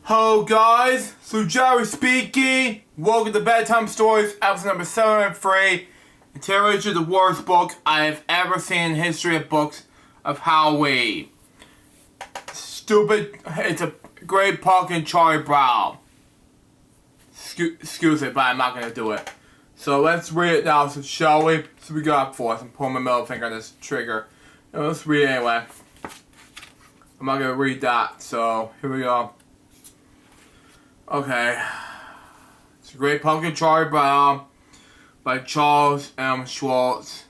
Hello guys, so Jerry speaking. Welcome to Bedtime Stories, episode number 703. And today I read the worst book I have ever seen in the history of books of Halloween. Stupid, it's a great pumpkin Charlie Brown. Excuse me, but I'm not going to do it. So let's read it now, so shall we? So we got for us and pull my middle finger on this trigger. And let's read it anyway. I'm not going to read that, so here we go. Okay. It's a Great Pumpkin Charlie Brown by Charles M. Schwartz,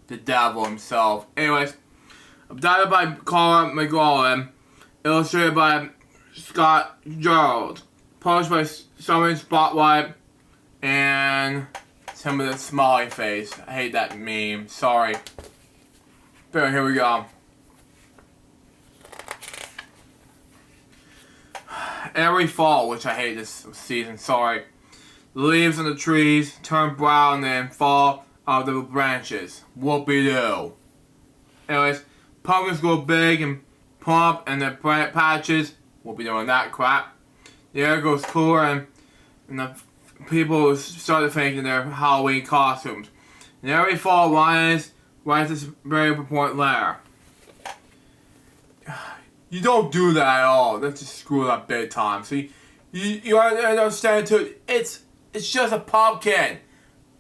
the devil himself. Anyways, adapted by Carl McGowan, illustrated by Scott Gerald, published by Summer Spotlight, and some of the smiley face. I hate that meme. Sorry. But here we go. Every fall, which I hate this season, sorry. The leaves on the trees turn brown and fall out of the branches. Whoopie-doo. Anyways, pumpkins grow big and plump and the plant patches. We'll be doing that crap. The air goes cooler and the people start to think in their Halloween costumes. And every fall, lions rise this very important lair. You don't do that at all. That's just screwed up big time. So you understand too. It's just a pumpkin.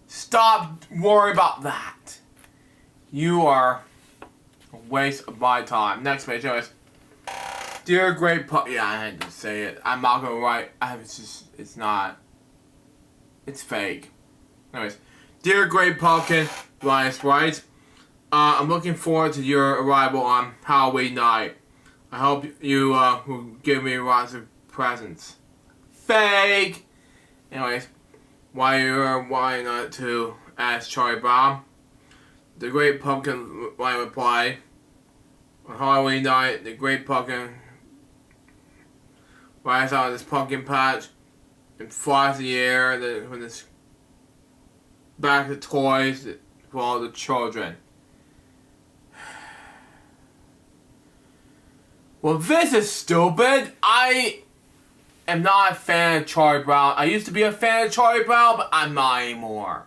Stop worrying about that. You are a waste of my time. Next page, anyways. Dear Great Pumpkin. Yeah, I had to say it. I'm not gonna write. It's not. It's fake. Anyways, Dear Great Pumpkin, Linus writes, I'm looking forward to your arrival on Halloween night. I hope you will give me lots of presents. Fake! Anyways, why not to ask Charlie Brown? The Great Pumpkin line replied, on Halloween night, the Great Pumpkin rides out of this pumpkin patch and flies in the air with this bag of toys for all the children. Well, this is stupid. I am not a fan of Charlie Brown. I used to be a fan of Charlie Brown, but I'm not anymore.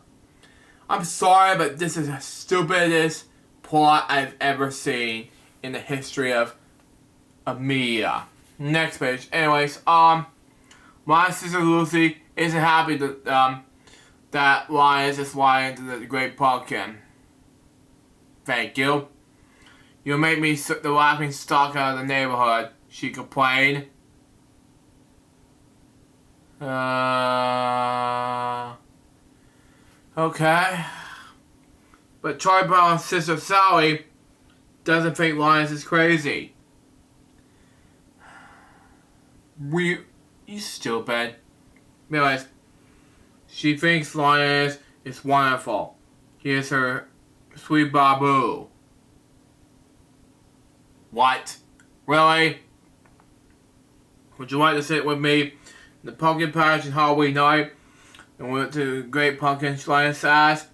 I'm sorry, but this is the stupidest plot I've ever seen in the history of media. Next page. Anyways, my sister Lucy isn't happy that Lions is flying into the Great Pumpkin. Thank you. You'll make me the laughing stock out of the neighborhood, she complained. Okay. But Charlie Brown's sister Sally doesn't think Linus is crazy. You stupid. Anyways, she thinks Linus is wonderful. He is her sweet Babu. What? Really? Would you like to sit with me in the pumpkin patch on Halloween night and went to the Great Pumpkin Linus asked?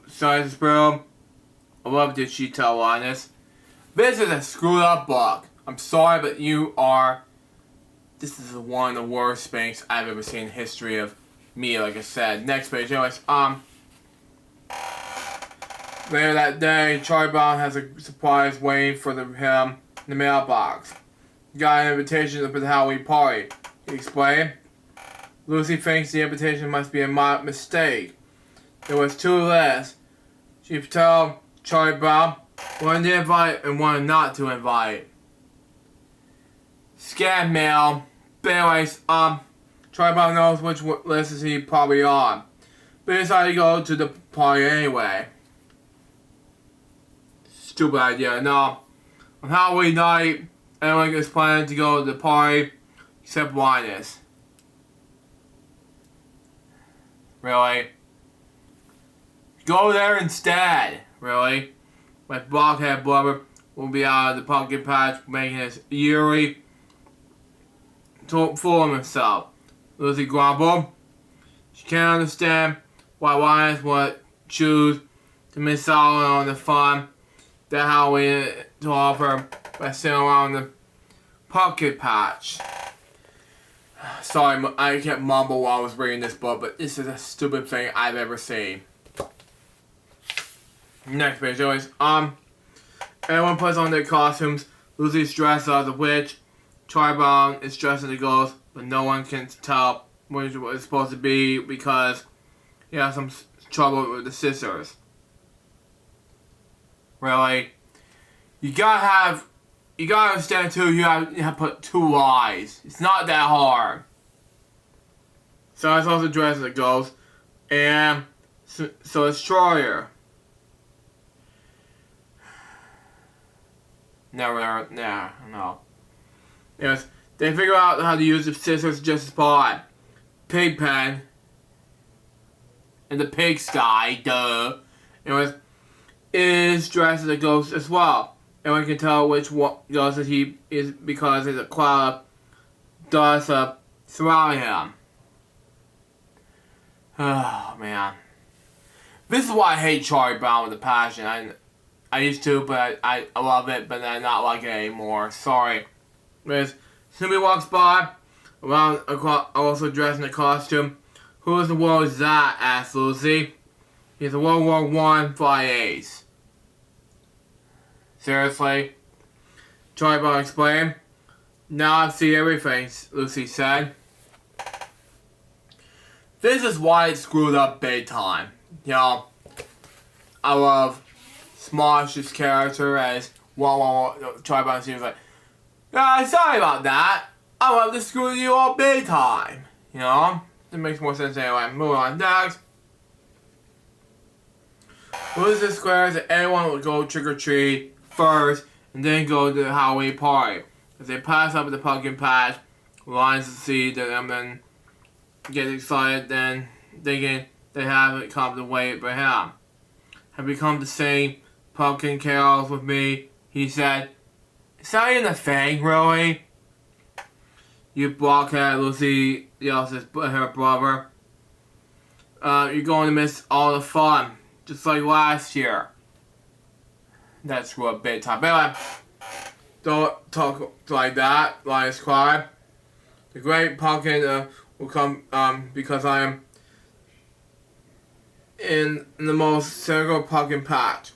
Size Broom. I love it, she tell Linus. This is a screwed up book. I'm sorry, but this is one of the worst things I've ever seen in history of me, like I said. Next page, anyways, later that day, Charlie Brown has a surprise waiting for him in the mailbox. He got an invitation to the Halloween party, he explained. Lucy thinks the invitation must be a mistake. There was two lists. She told Charlie Brown one to invite and one not to invite. Scam mail. But anyways, Charlie Brown knows which list is he probably on. But he decided to go to the party anyway. Stupid idea. No. On Halloween night, everyone is planning to go to the party except Linus. Really? Go there instead. Really? My blockhead brother will be out of the pumpkin patch making his yearly fool of himself. Lucy grumbled. She can't understand why Linus would choose to miss out on the fun that Halloween to offer by sitting around the pumpkin patch. Sorry, I can't mumble while I was reading this book, but this is a stupid thing I've ever seen. Next page, anyways. Everyone puts on their costumes. Lucy's dressed as a witch. Charlie Brown is dressed as a ghost, but no one can tell what it's supposed to be because he has some trouble with the sisters. Really? You gotta understand too, you have to put 2 eyes. It's not that hard. So it's also dressed as a ghost. And so it's Troyer. No. Yes, they figure out how to use the scissors just as fine. Pigpen. And the pigsty, duh. Anyways, is dressed as a ghost as well. Everyone can tell which ghost he is because there's a cloud of dust surrounding him. Oh, man. This is why I hate Charlie Brown with a passion. I used to, but I love it, but I not like it anymore. Sorry. As Snoopy walks by, around also dressed in a costume. Who in the world is that? Asked Lucy. He's a World War I fly ace. Seriously? Charlie Brown explained. Now I see everything, Lucy said. This is why it screwed up big time. You know, I love Smosh's character as Charlie Brown seems like, sorry about that. I love to screw you all big time. You know? It makes more sense anyway. Moving on next. Lucy squares that everyone will go trick-or-treat first and then go to the Halloween party. As they pass up at the pumpkin patch, Lions see them and get excited, then thinking they haven't come to wait for him. Have you come to sing pumpkin carols with me? He said. Is that even a thing, really? You blockhead, Lucy yells at her brother. You're going to miss all the fun, just like last year. That's what bedtime. But anyway, don't talk like that. Lions cry. The great pumpkin will come because I am in the most cynical pumpkin patch.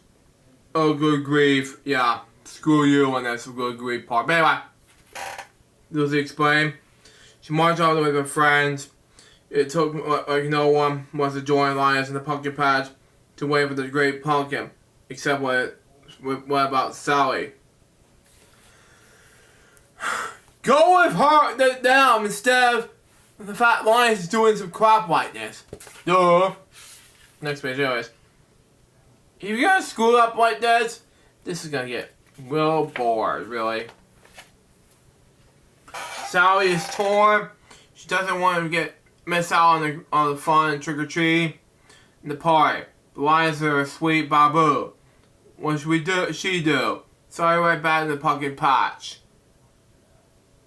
Oh, good grief. Yeah, screw you and that's a good grief part. But anyway, Lucy explained. She marched all the way with her friends. It took like no one wants to join Lions in the pumpkin patch to wait for the great pumpkin. Except what about Sally? Go with her down instead of the fat Lions doing some crap like this. Duh. Next page, anyways. If you're gonna screw up like this is gonna get real bored, really. Sally is torn. She doesn't want to miss out on the fun and trick-or-treat in the party. The Lions are a sweet babu. What should she do? Sorry, right back in the pumpkin patch.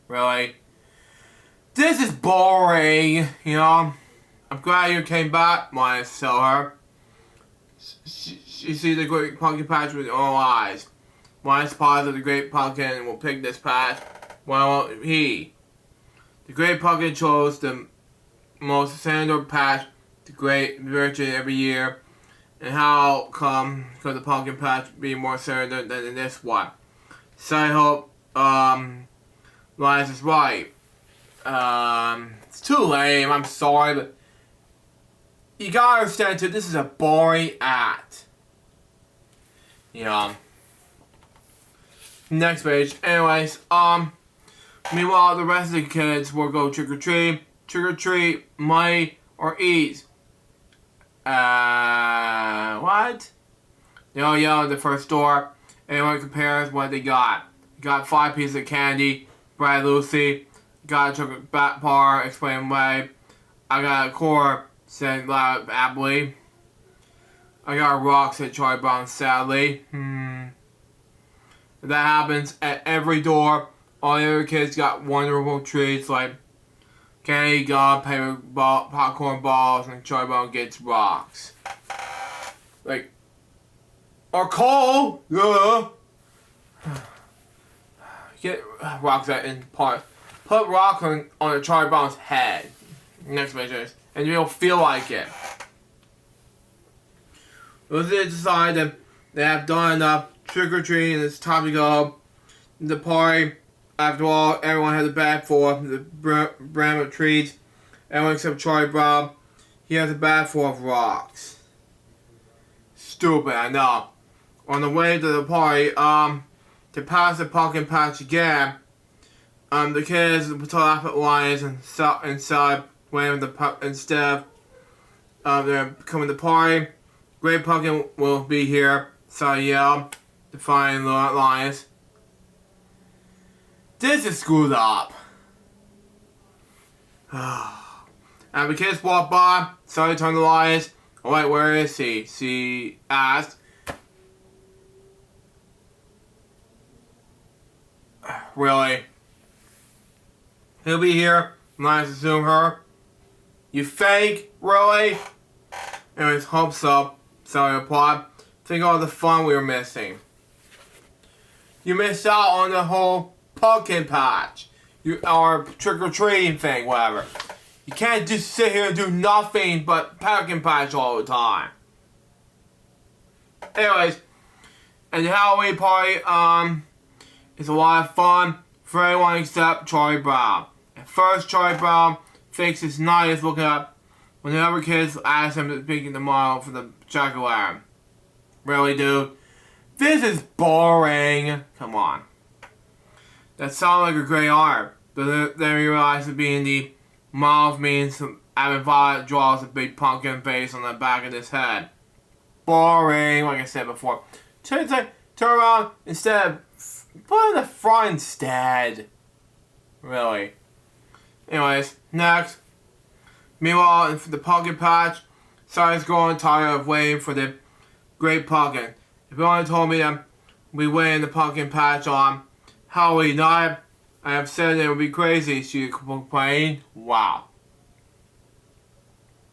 Really? This is boring, you know. I'm glad you came back, Lions tell her. She sees the great pumpkin patch with her own eyes. Lions positive the great pumpkin and will pick this patch. Why won't he? The great pumpkin chose the most standard patch, the great virtue every year. And how come could the pumpkin patch be more standard than in this one? So I hope Lions is right. It's too lame, I'm sorry, but you gotta understand too, this is a boring act. You know. Next page. Anyways, meanwhile the rest of the kids will go trick-or-treat. Trick-or-treat, money, or eat. What? They all yell at the first door. Everyone compares what they got. Got 5 pieces of candy. Brad Lucy. Got a chocolate bat bar. Explain why. I got a core. Said loud happily. I got a rock. Said Charlie Brown sadly. That happens at every door. All the other kids got wonderful treats like candy, gum, paper ball, popcorn balls, and Charlie Brown gets rocks. Like, or coal, yeah. Get rocks out in part. put rock on Charlie Brown's head. Next picture, and you'll feel like it. Once they decide that they have done enough trick-or-treating and it's time to go, the party, after all, everyone has a bag full of the brand of treats. Everyone except Charlie Brown, he has a bag full of rocks. Stupid, I know. On the way to the party, to pass the pumpkin patch again, the kids put up at lines inside waiting instead of they're coming to the party. Great Pumpkin will be here, so yell to find the lions. This is screwed up. And the kids walk by, so turn the lions. Oh wait, where is he? She asked. Really? He'll be here. Lions assume her. You fake? Really? Anyways, hope so. Sally replied. Think of all the fun we were missing. You missed out on the whole pumpkin patch. Or trick-or-treating thing, whatever. You can't just sit here and do nothing but pumpkin patch all the time. Anyways, and the Halloween party, is a lot of fun for everyone except Charlie Brown. At first, Charlie Brown thinks it's nice looking up when the other kids ask him to pick the model for the jack-o'-lantern. Really, dude? This is boring. Come on. That sounds like a great art, but then we realize that being the model means having Violet draws a big pumpkin face on the back of his head. Boring, like I said before. Turn around instead. Put it in the front instead. Really. Anyways, next. Meanwhile, in the pumpkin patch, Sally's growing tired of waiting for the great pumpkin. If you only told me that we wait in the pumpkin patch on Halloween night, I have said it would be crazy, she complained. Wow.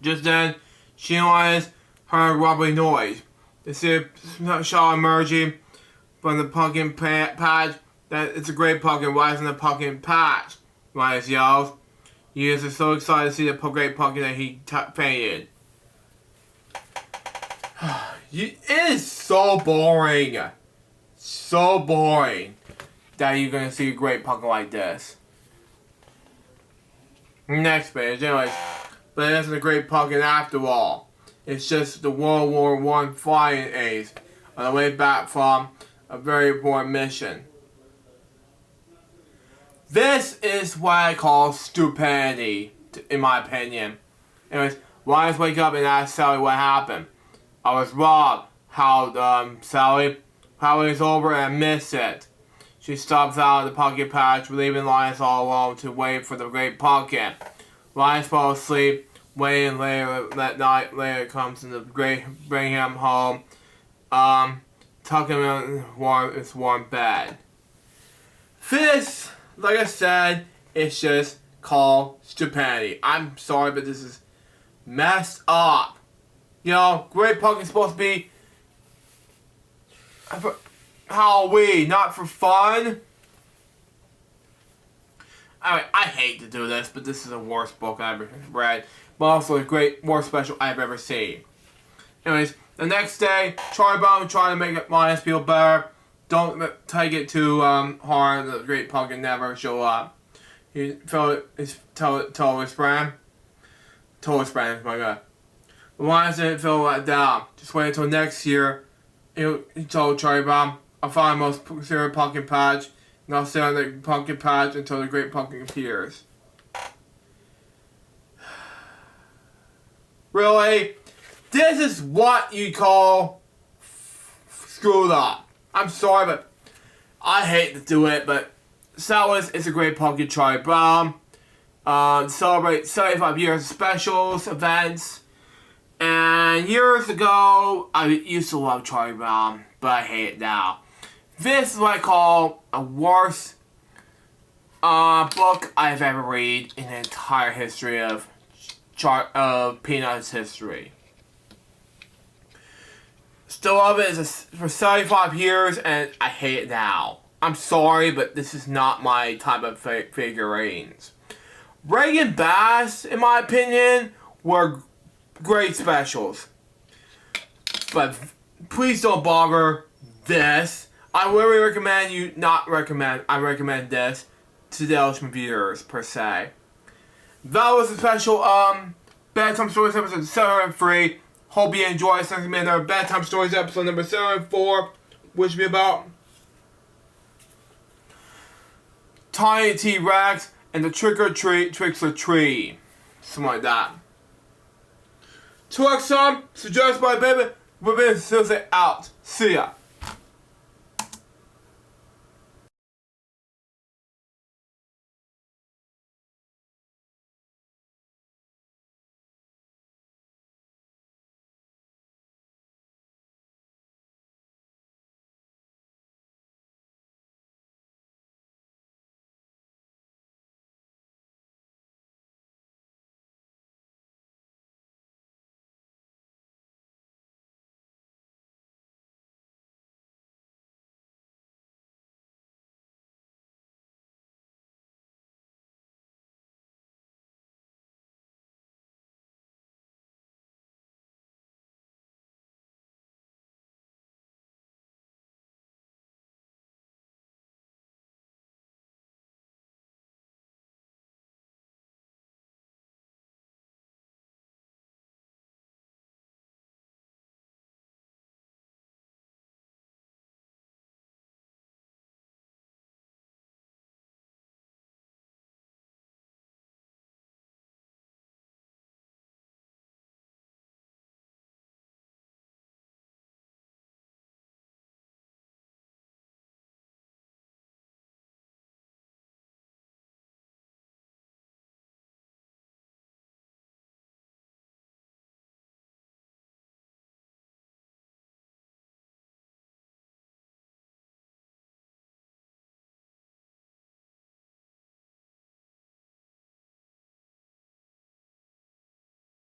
Just then, she realized heard a rumbling noise. They see a shadow emerging from the pumpkin patch. That it's a great pumpkin rising in the pumpkin patch. Linus yells. He is so excited to see the great pumpkin that he fainted. It is so boring. So boring that you're going to see a great pumpkin like this. Next page, anyways. But it isn't a great pumpkin after all. It's just the World War I flying ace on the way back from a very important mission. This is what I call stupidity, in my opinion. Anyways, Lions wake up and ask Sally what happened. I was robbed, howled Sally. Halloween's over and I missed it. She stops out of the pumpkin patch, leaving Lions all alone to wait for the great pumpkin. Lions fall asleep, waiting later that night. Later comes in the great, bring him home, tuck him in his warm bed. This, like I said, it's just called stupidity. I'm sorry, but this is messed up. You know, great pumpkin's supposed to be for Halloween, not for fun. I hate to do this, but this is the worst book I've ever read, but also a great, worst special I've ever seen. Anyways, the next day, Charlie Brown trying to make Linus feel better. Don't take it too hard. The great pumpkin never show up. He told his friend, my God. The Lions didn't feel let down. Just wait until next year. He told Charlie Brown, I'll find the most serious pumpkin patch, and I'll stay on the pumpkin patch until the great pumpkin appears. Really? This is what you call screwed up. I'm sorry, but I hate to do it, but Salwas is a great pumpkin, Charlie Brown. Celebrate 75 years of specials, events. And years ago, I used to love Charlie Brown, but I hate it now. This is what I call a worst book I've ever read in the entire history of Peanuts history. Still love it for 75 years, and I hate it now. I'm sorry, but this is not my type of figurines. Reagan Bass, in my opinion, were great specials. But please don't bother this. I really recommend you not recommend. I recommend this to the Elishman viewers, per se. That was a special, Bedtime Stories episode 703. Hope you enjoyed. This has been our Bedtime Stories episode number 704, which will be about Tiny T-Rex and the Tricks or Tree. Something like that. To our song, suggested by Baby, we've been out. See ya.